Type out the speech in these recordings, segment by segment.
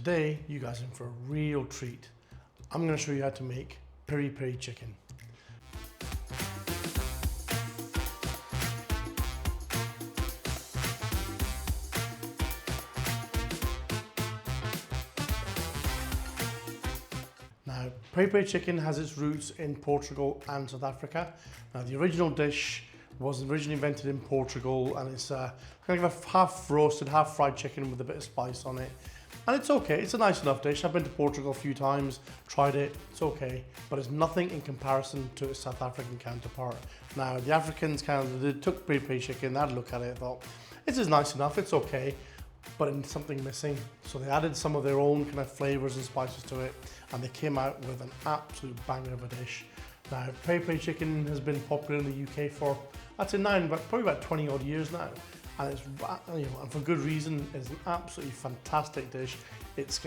today, you guys are in for a real treat. I'm going to show you how to make peri peri chicken. Now, peri peri chicken has its roots in Portugal and South Africa. Now, the original dish was originally invented in Portugal, and it's kind of a half roasted, half fried chicken with a bit of spice on it. And it's okay, it's a nice enough dish. I've been to Portugal a few times, tried it, it's okay, but it's nothing in comparison to its South African counterpart. Now, the Africans they took peri peri chicken, they had a look at it, thought, this is nice enough, it's okay, but it's something missing. So they added some of their own kind of flavours and spices to it, and they came out with an absolute banger of a dish. Now, peri peri chicken has been popular in the UK for, I'd say probably about 20 odd years now. And it's, and for good reason. It's an absolutely fantastic dish. It's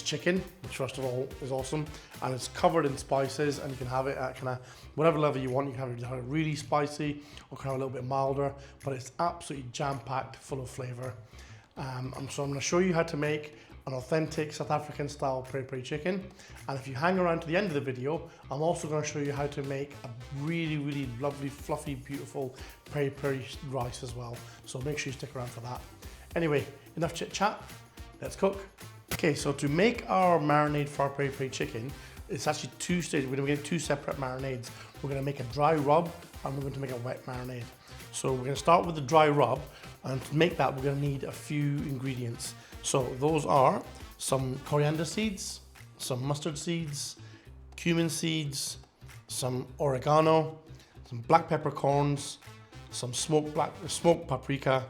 chicken, which first of all is awesome, and it's covered in spices, and you can have it at kind of whatever level you want. You can have it really spicy or kind of a little bit milder, but it's absolutely jam-packed full of flavour. So I'm going to show you how to make an authentic South African style peri peri chicken, and if you hang around to the end of the video, I'm also going to show you how to make a really lovely, fluffy, beautiful peri peri rice as well. So make sure you stick around for that. Anyway, enough chit chat, let's cook. Okay, so to make our marinade for our peri peri chicken, it's actually two stages. We're going to make two separate marinades. We're going to make a dry rub, and we're going to make a wet marinade. So we're going to start with the dry rub, and to make that we're going to need a few ingredients. So those are some coriander seeds, some mustard seeds, cumin seeds, some oregano, some black peppercorns, some smoked paprika,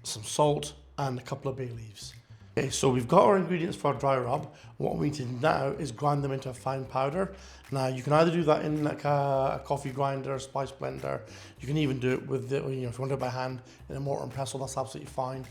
some salt, and a couple of bay leaves. Okay, so we've got our ingredients for our dry rub. What we need to do now is grind them into a fine powder. Now, you can either do that in like a coffee grinder, a spice blender. You can even do it with if you want to do it by hand in a mortar and pestle, that's absolutely fine.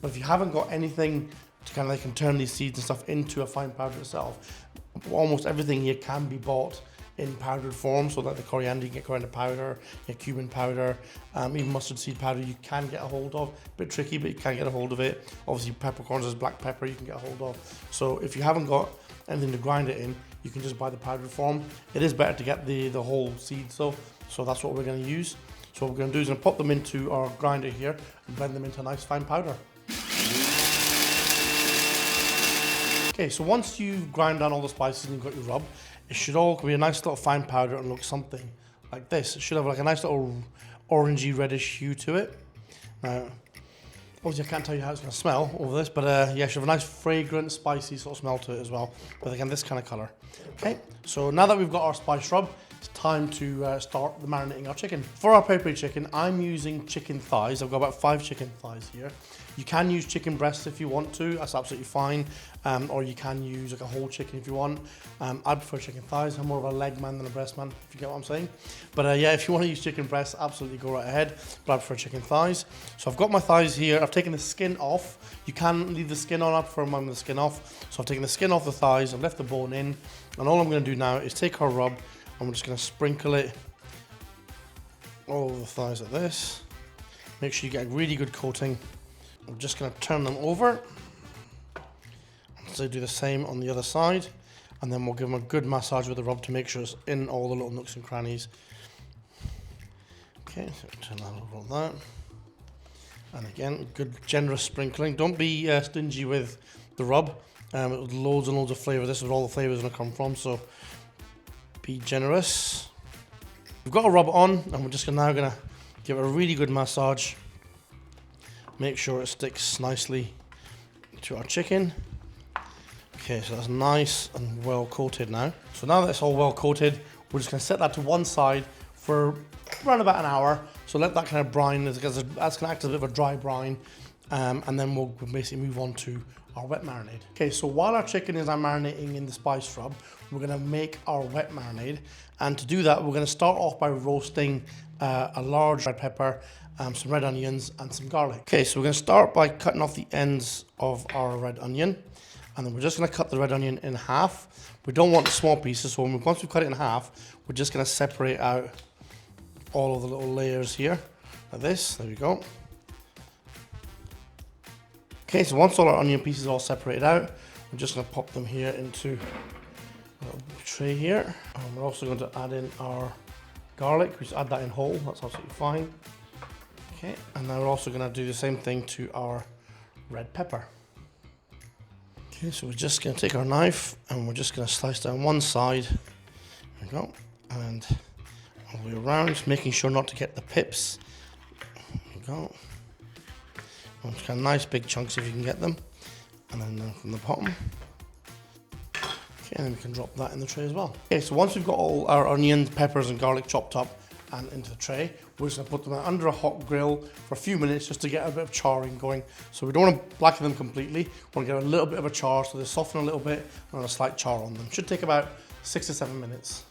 But if you haven't got anything to kind of turn these seeds and stuff into a fine powder itself, almost everything here can be bought in powdered form. So like the coriander, you can get coriander powder, you get cumin powder, even mustard seed powder you can get a hold of. A bit tricky, but you can get a hold of it. Obviously peppercorns, there's black pepper you can get a hold of. So if you haven't got anything to grind it in, you can just buy the powdered form. It is better to get the whole seeds though, so that's what we're going to use. So what we're going to do is going to pop them into our grinder here and blend them into a nice fine powder. Okay, so once you've ground down all the spices and you've got your rub, it should all be a nice little fine powder and look something like this. It should have like a nice little orangey reddish hue to it. Now, obviously I can't tell you how it's going to smell over this, but yeah, it should have a nice fragrant, spicy sort of smell to it as well. But again, this kind of colour. Okay, so now that we've got our spice rub, it's time to start the marinating our chicken. For our peri peri chicken, I'm using chicken thighs. I've got about 5 chicken thighs here. You can use chicken breasts if you want to, that's absolutely fine. Or you can use like a whole chicken if you want. I prefer chicken thighs. I'm more of a leg man than a breast man, if you get what I'm saying. But yeah, if you want to use chicken breasts, absolutely go right ahead. But I prefer chicken thighs. So I've got my thighs here. I've taken the skin off. You can leave the skin on. I prefer mine with the skin off. So I've taken the skin off the thighs. I've left the bone in. And all I'm going to do now is take our rub. I'm just going to sprinkle it all over the thighs like this. Make sure you get a really good coating. I'm just going to turn them over. So do the same on the other side, and then we'll give them a good massage with the rub to make sure it's in all the little nooks and crannies. Okay, so turn that over like that. And again, good generous sprinkling. Don't be stingy with the rub. With loads and loads of flavour. This is where all the flavour is going to come from, so be generous. We've got a rub on, and we're just now going to give it a really good massage. Make sure it sticks nicely to our chicken. Okay, so that's nice and well coated now. So now that it's all well coated, we're just going to set that to one side for around about an hour. So let that kind of brine, that's going to act as a bit of a dry brine, and then we'll basically move on to our wet marinade. Okay, so while our chicken is marinating in the spice rub, we're going to make our wet marinade. And to do that, we're going to start off by roasting a large red pepper, some red onions, and some garlic. Okay, so we're going to start by cutting off the ends of our red onion. And then we're just going to cut the red onion in half. We don't want small pieces, so once we cut it in half, we're just going to separate out all of the little layers here, like this. There we go. Okay, so once all our onion pieces are all separated out, we're just going to pop them here into a little tray here. And we're also going to add in our garlic. We just add that in whole, that's absolutely fine. Okay, and now we're also going to do the same thing to our red pepper. Okay, so we're just going to take our knife and we're just going to slice down one side. There we go. And all the way around, just making sure not to get the pips. There we go. And kind of nice big chunks if you can get them. And then from the bottom. Okay, and then we can drop that in the tray as well. Okay, so once we've got all our onions, peppers and garlic chopped up and into the tray, we're just going to put them under a hot grill for a few minutes just to get a bit of charring going. So we don't want to blacken them completely, we want to get a little bit of a char so they soften a little bit and a slight char on them. Should take about 6 to 7 minutes.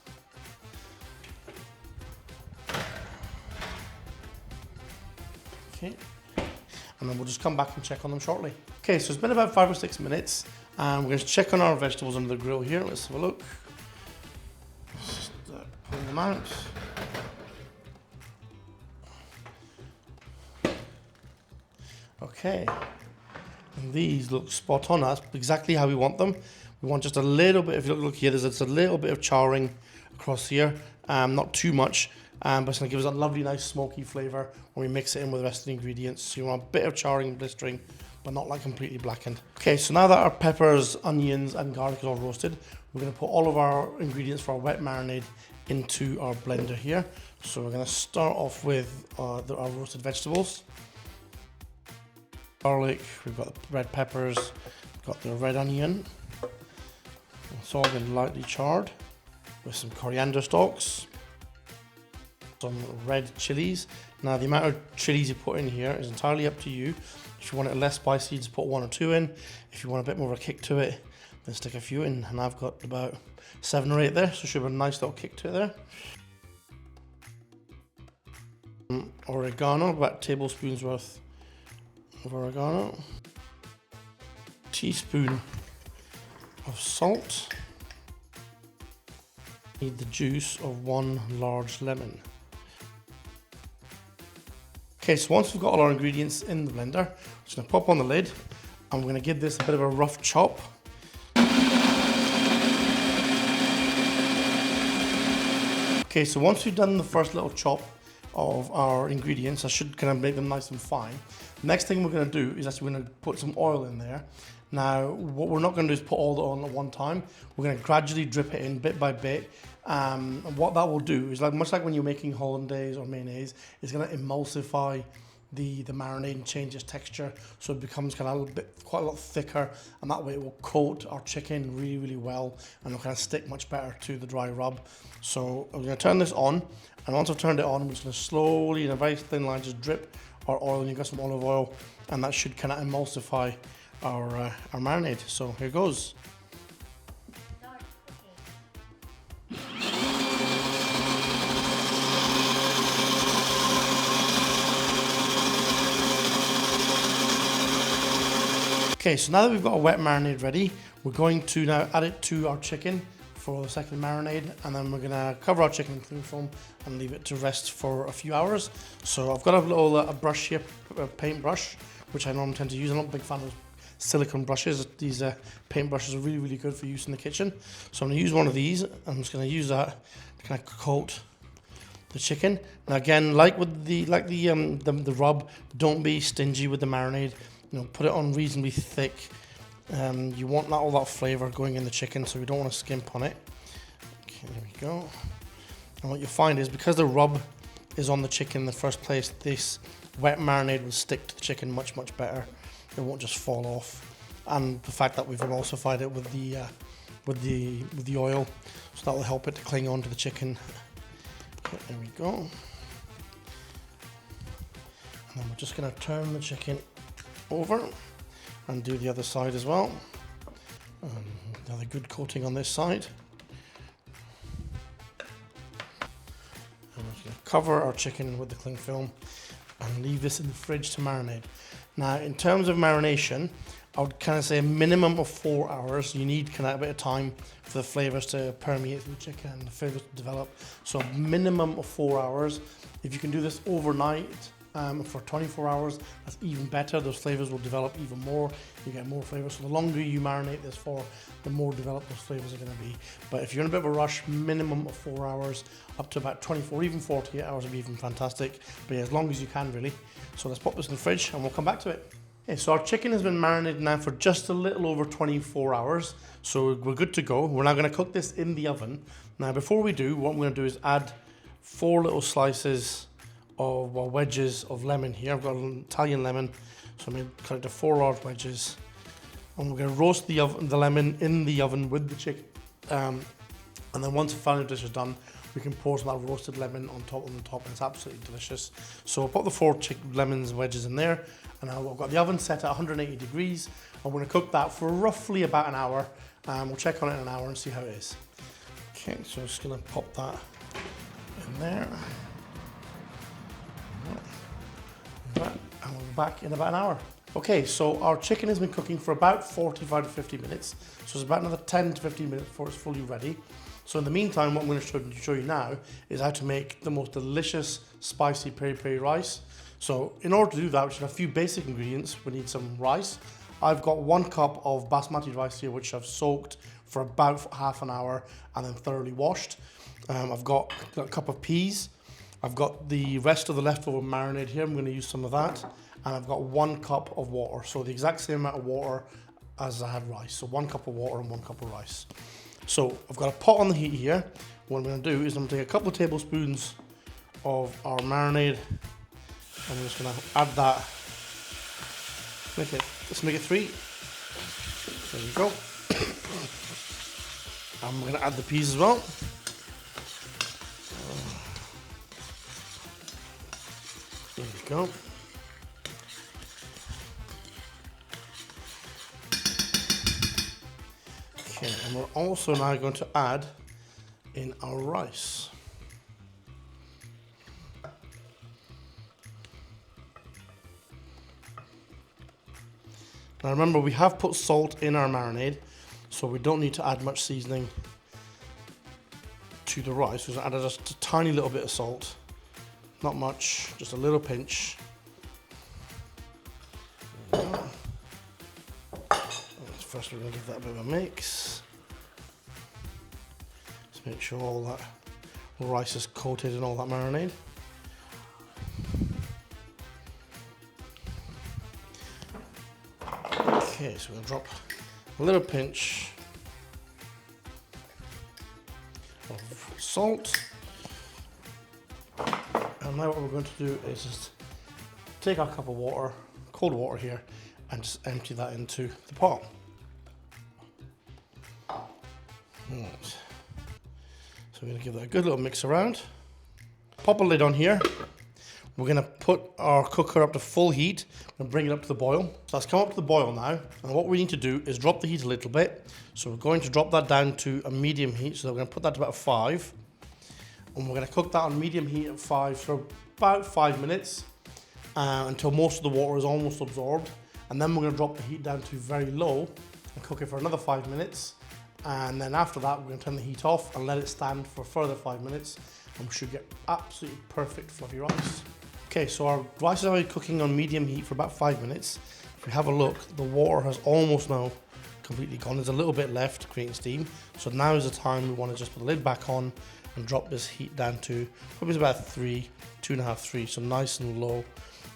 Okay, and then we'll just come back and check on them shortly. Okay, so it's been about 5 or 6 minutes and we're going to check on our vegetables under the grill here. Let's have a look. Just pull them out. Okay, and these look spot on. That's exactly how we want them. We want just a little bit, if you look here, there's just a little bit of charring across here, not too much, but it's going to give us a lovely, nice smoky flavour when we mix it in with the rest of the ingredients. So you want a bit of charring and blistering, but not like completely blackened. Okay, so now that our peppers, onions and garlic is all roasted, we're going to put all of our ingredients for our wet marinade into our blender here. So we're going to start off with our roasted vegetables. Garlic, we've got the red peppers, we've got the red onion. It's all been lightly charred with some coriander stalks, some red chilies. Now the amount of chilies you put in here is entirely up to you. If you want it less spicy, just put 1 or 2 in. If you want a bit more of a kick to it, then stick a few in. And I've got about 7 or 8 there, so should have a nice little kick to it there. Oregano, about 2 tablespoons worth of oregano, teaspoon of salt, need the juice of 1 large lemon. Okay, so once we've got all our ingredients in the blender, I'm just going to pop on the lid and we're going to give this a bit of a rough chop. Okay, so once we've done the first little chop of our ingredients, I should kind of make them nice and fine. Next thing we're going to do is actually we're going to put some oil in there. Now, what we're not going to do is put all the oil at one time. We're going to gradually drip it in bit by bit. And what that will do is, like much like when you're making hollandaise or mayonnaise, it's going to emulsify the marinade and change its texture, so it becomes kind of quite a lot thicker, and that way it will coat our chicken really, really well, and it'll kind of stick much better to the dry rub. So I'm going to turn this on, and once I've turned it on, I'm just going to slowly, in a very thin line, just drip our oil, and you've got some olive oil, and that should kind of emulsify our marinade. So here goes. Okay, so now that we've got a wet marinade ready, we're going to now add it to our chicken for the second marinade, and then we're going to cover our chicken in cling film and leave it to rest for a few hours. So I've got a little a brush here, a paint brush, which I normally tend to use. I'm not a big fan of silicone brushes. These paint brushes are really, really good for use in the kitchen. So I'm going to use one of these. I'm just going to use that to kind of coat the chicken. Now again, like with the rub, don't be stingy with the marinade. You know, put it on reasonably thick. You want all that flavour going in the chicken, so we don't want to skimp on it. Okay, there we go. And what you'll find is, because the rub is on the chicken in the first place, this wet marinade will stick to the chicken much, much better. It won't just fall off. And the fact that we've emulsified it with the oil, so that will help it to cling onto the chicken. Okay, there we go. And then we're just going to turn the chicken over and do the other side as well. Another good coating on this side. And we're just going to cover our chicken with the cling film and leave this in the fridge to marinate. Now, in terms of marination, I would kind of say a minimum of 4 hours. You need kind of a bit of time for the flavours to permeate through the chicken and the flavours to develop. So a minimum of 4 hours. If you can do this overnight, for 24 hours, that's even better. Those flavors will develop even more. You get more flavors. So the longer you marinate this for, the more developed those flavors are going to be. But if you're in a bit of a rush, minimum of 4 hours, up to about 24, even 48 hours would be even fantastic. But yeah, as long as you can, really. So let's pop this in the fridge and we'll come back to it. Okay, so our chicken has been marinated now for just a little over 24 hours. So we're good to go. We're now going to cook this in the oven. Now, before we do, what I'm going to do is add 4 little slices of wedges of lemon here. I've got an Italian lemon, so I'm going to cut it to 4 large wedges. And we're going to roast the lemon in the oven with the chicken. And then once the final dish is done, we can pour some of that roasted lemon on the top, and it's absolutely delicious. So I'll put the 4 lemons wedges in there, and now I've got the oven set at 180 degrees. I'm going to cook that for roughly about an hour. We'll check on it in an hour and see how it is. Okay, so I'm just going to pop that in there. And we'll be back in about an hour. Okay, so our chicken has been cooking for about 45 to 50 minutes. So it's about another 10 to 15 minutes before it's fully ready. So in the meantime, what I'm going to show you now is how to make the most delicious, spicy peri peri rice. So in order to do that, we should have a few basic ingredients. We need some rice. I've got 1 cup of basmati rice here, which I've soaked for about half an hour and then thoroughly washed. I've got a cup of peas. I've got the rest of the leftover marinade here. I'm going to use some of that. And I've got 1 cup of water. So the exact same amount of water as I had rice. So 1 cup of water and 1 cup of rice. So I've got a pot on the heat here. What I'm going to do is I'm going to take a couple of tablespoons of our marinade. And I'm just going to add that. Let's make it 3. There you go. And we're going to add the peas as well. There you go. Okay, and we're also now going to add in our rice. Now remember, we have put salt in our marinade, so we don't need to add much seasoning to the rice. We're going to add just a tiny little bit of salt. Not much, just a little pinch. First we're going to give that a bit of a mix. Just make sure all that rice is coated in all that marinade. Okay, so we're going to drop a little pinch of salt. And now what we're going to do is just take our cup of water, cold water here, and just empty that into the pot. Right. So we're going to give that a good little mix around. Pop a lid on here. We're going to put our cooker up to full heat and bring it up to the boil. So that's come up to the boil now. And what we need to do is drop the heat a little bit. So we're going to drop that down to a medium heat. So we're going to put that to about 5. And we're going to cook that on medium heat at 5 for about 5 minutes until most of the water is almost absorbed. And then we're going to drop the heat down to very low and cook it for another 5 minutes. And then after that, we're going to turn the heat off and let it stand for a further 5 minutes. And we should get absolutely perfect fluffy rice. Okay, so our rice is already cooking on medium heat for about 5 minutes. If we have a look, the water has almost now completely gone. There's a little bit left creating steam. So now is the time we want to just put the lid back on and drop this heat down to probably about 3, 2.5, 3. So nice and low.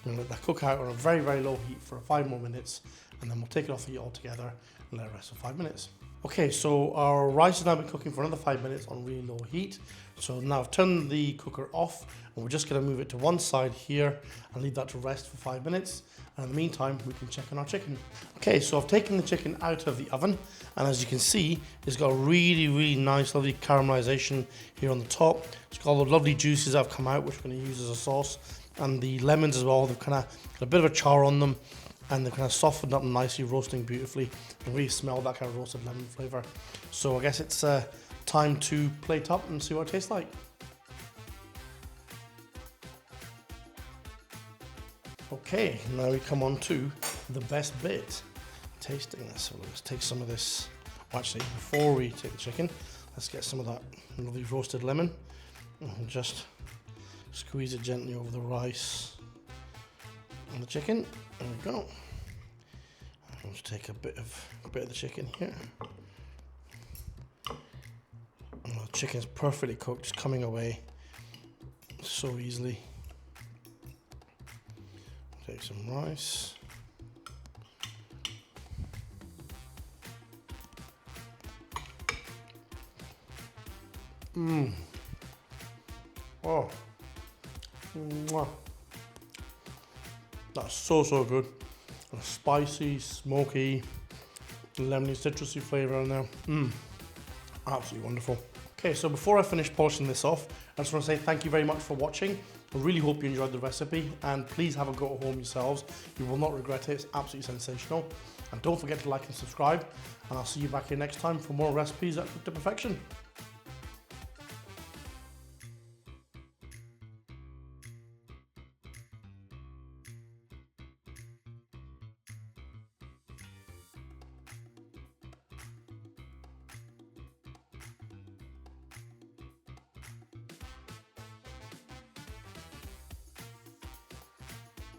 We're going to let that cook out on a very, very low heat for 5 more minutes. And then we'll take it off the heat altogether and let it rest for 5 minutes. Okay, so our rice has now been cooking for another 5 minutes on really low heat. So now I've turned the cooker off and we're just going to move it to one side here and leave that to rest for 5 minutes. And in the meantime, we can check on our chicken. Okay, so I've taken the chicken out of the oven, and as you can see, it's got a really, really nice, lovely caramelization here on the top. It's got all the lovely juices that have come out, which we're going to use as a sauce. And the lemons as well, they've kind of got a bit of a char on them, and they're kind of softened up nicely, roasting beautifully. And really smell that kind of roasted lemon flavour. So I guess it's time to plate up and see what it tastes like. Okay, now we come on to the best bit, tasting this. So let's take some of this. Actually, before we take the chicken, let's get some of that lovely roasted lemon and just squeeze it gently over the rice. on the chicken. There we go. I'm going to take a bit of the chicken here. And the chicken's perfectly cooked, just coming away so easily. Take some rice. Oh. Mwah. That's so good. A spicy, smoky, lemony, citrusy flavour in there. Absolutely wonderful. Okay, so before I finish polishing this off, I just want to say thank you very much for watching. I really hope you enjoyed the recipe, and please have a go at home yourselves. You will not regret it. It's absolutely sensational. And don't forget to like and subscribe, and I'll see you back here next time for more recipes that cook to perfection.